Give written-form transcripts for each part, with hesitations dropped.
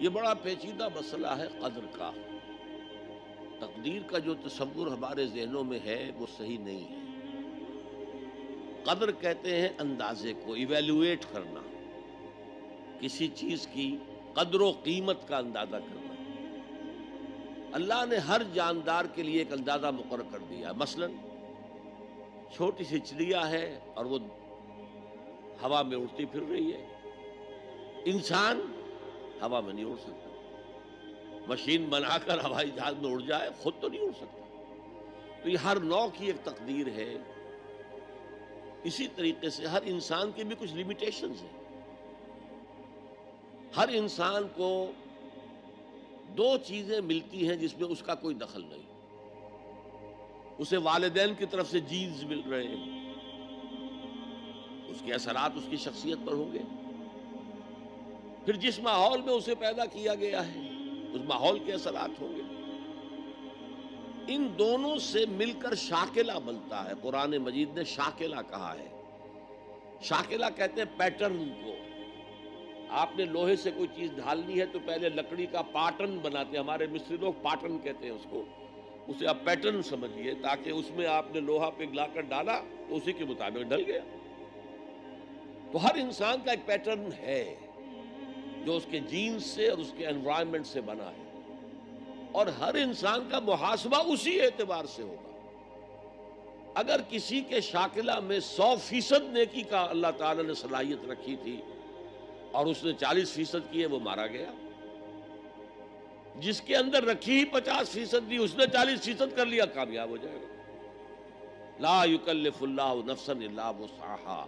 یہ بڑا پیچیدہ مسئلہ ہے قدر کا. تقدیر کا جو تصور ہمارے ذہنوں میں ہے وہ صحیح نہیں ہے. قدر کہتے ہیں اندازے کو، ایویلویٹ کرنا، کسی چیز کی قدر و قیمت کا اندازہ کرنا. اللہ نے ہر جاندار کے لیے ایک اندازہ مقرر کر دیا. مثلا چھوٹی سی چڑیا ہے اور وہ ہوا میں اڑتی پھر رہی ہے. انسان ہوا میں نہیں اڑ سکتا. مشین بنا کر ہوائی جہاز میں اڑ جائے، خود تو نہیں اڑ سکتا. تو یہ ہر نوع کی ایک تقدیر ہے. اسی طریقے سے ہر انسان کی بھی کچھ لیمیٹیشنز ہیں. ہر انسان کو دو چیزیں ملتی ہیں جس میں اس کا کوئی دخل نہیں. اسے والدین کی طرف سے جینز مل رہے ہیں، اس کے اثرات اس کی شخصیت پر ہوں گے. پھر جس ماحول میں اسے پیدا کیا گیا ہے اس ماحول کے اثرات ہوں گے. ان دونوں سے مل کر شاکلہ بنتا ہے. قرآن مجید نے شاکلہ کہا ہے. شاکلہ کہتے ہیں پیٹرن کو. آپ نے لوہے سے کوئی چیز ڈھالنی ہے تو پہلے لکڑی کا پاٹرن بناتے ہیں. ہمارے مصری لوگ پاٹرن کہتے ہیں اس کو. اسے آپ پیٹرن سمجھیے تاکہ اس میں آپ نے لوہا پگھلا کر ڈالا تو اسی کے مطابق ڈل گیا. تو ہر انسان کا ایک پیٹرن ہے جو اس کے جینز سے اور اس کے انوائرمنٹ سے بنا ہے، اور ہر انسان کا محاسبہ اسی اعتبار سے ہوگا. اگر کسی کے شاکلہ میں 100% نیکی کا اللہ تعالی نے صلاحیت رکھی تھی اور اس نے 40% کی ہے، وہ مارا گیا. جس کے اندر رکھی ہی 50% دی، اس نے 40% کر لیا، کامیاب ہو جائے گا. لا یکلف اللہ نفسا الا وسعها.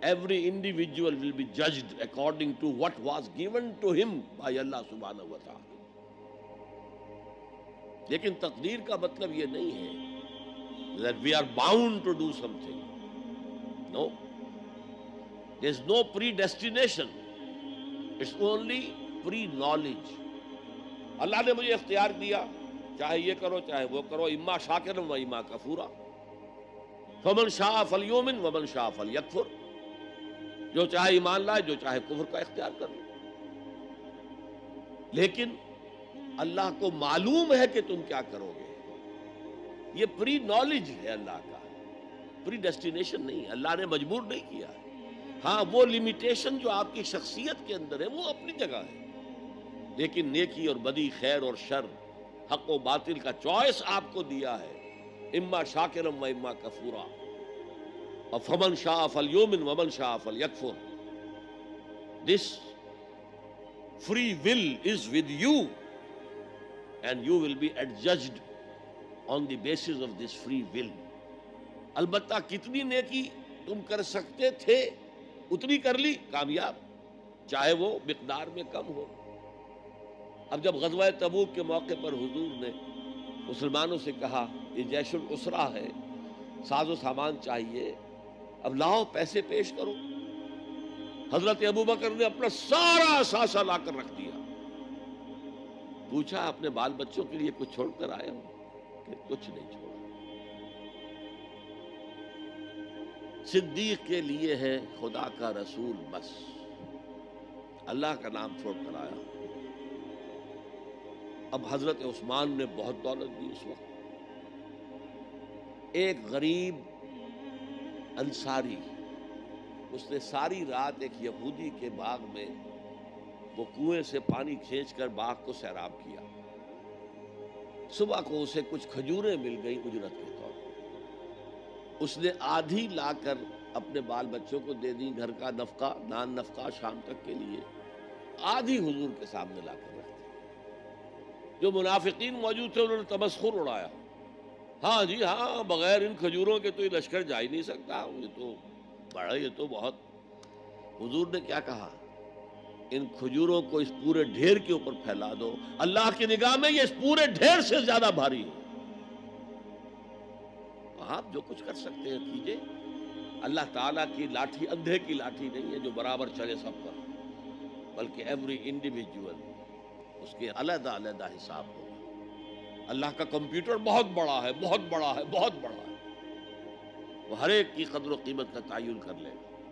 Every individual will be judged according to what was given to him by Allah subhanahu wa ta'ala. لیکن تقدیر کا مطلب یہ نہیں ہے that we are bound to do something. No. There is no predestination. It's only pre-knowledge. اللہ نے مجھے اختیار دیا، چاہے یہ کرو چاہے وہ کرو، اما شاکرا و اما کفورا. فمن شاء فلیؤمن ومن شاء فلیکفر. جو چاہے ایمان لائے، جو چاہے کفر کا اختیار کر لے. لیکن اللہ کو معلوم ہے کہ تم کیا کرو گے. یہ پری نالج ہے اللہ کا، پری ڈیسٹینیشن نہیں. اللہ نے مجبور نہیں کیا ہے. ہاں وہ لمیٹیشن جو آپ کی شخصیت کے اندر ہے وہ اپنی جگہ ہے، لیکن نیکی اور بدی، خیر اور شر، حق و باطل کا چوائس آپ کو دیا ہے. اما شاکرا و اما کفورا. اور فمن شاء فلیؤمن ومن شاء فلیکفر. This free will is with you and you will be adjudged on the basis of this free will. البتہ کتنی نیکی تم کر سکتے تھے اتنی کر لی، کامیاب، چاہے وہ مقدار میں کم ہو. اب جب غزوہ تبوک کے موقع پر حضور نے مسلمانوں سے کہا یہ جیش العسرہ ہے، ساز و سامان چاہیے، اب لاؤ پیسے پیش کرو. حضرت ابوبکر نے اپنا سارا اثاثہ لا کر رکھ دیا. پوچھا اپنے بال بچوں کے لیے کچھ چھوڑ کر آئے ہو؟ کہ کچھ نہیں چھوڑا. صدیق کے لیے ہے خدا کا رسول، بس اللہ کا نام چھوڑ کر آیا. اب حضرت عثمان نے بہت دولت دی اس وقت. ایک غریب انصاری، اس نے ساری رات ایک یہودی کے باغ میں وہ کنویں سے پانی کھینچ کر باغ کو سیراب کیا. صبح کو اسے کچھ کھجوریں مل گئی اجرت کے طور پر. اس نے آدھی لا کر اپنے بال بچوں کو دے دی، گھر کا نفقہ، نان نفقہ شام تک کے لیے. آدھی حضور کے سامنے لا کر رکھ دی. جو منافقین موجود تھے انہوں نے تمسخر اڑایا. ہاں جی ہاں، بغیر ان کھجوروں کے تو یہ لشکر جا ہی نہیں سکتا، یہ تو بڑا، یہ تو بہت. حضور نے کیا کہا؟ ان کھجوروں کو اس پورے ڈھیر کے اوپر پھیلا دو، اللہ کی نگاہ میں یہ اس پورے ڈھیر سے زیادہ بھاری ہے. آپ جو کچھ کر سکتے ہیں کیجئے. اللہ تعالیٰ کی لاٹھی اندھے کی لاٹھی نہیں ہے جو برابر چلے سب پر، بلکہ ایوری انڈیویجول اس کے علیحدہ علیحدہ حساب ہوگا. اللہ کا کمپیوٹر بہت بڑا ہے، بہت بڑا ہے، بہت بڑا ہے. وہ ہر ایک کی قدر و قیمت کا تعین کر لے گا.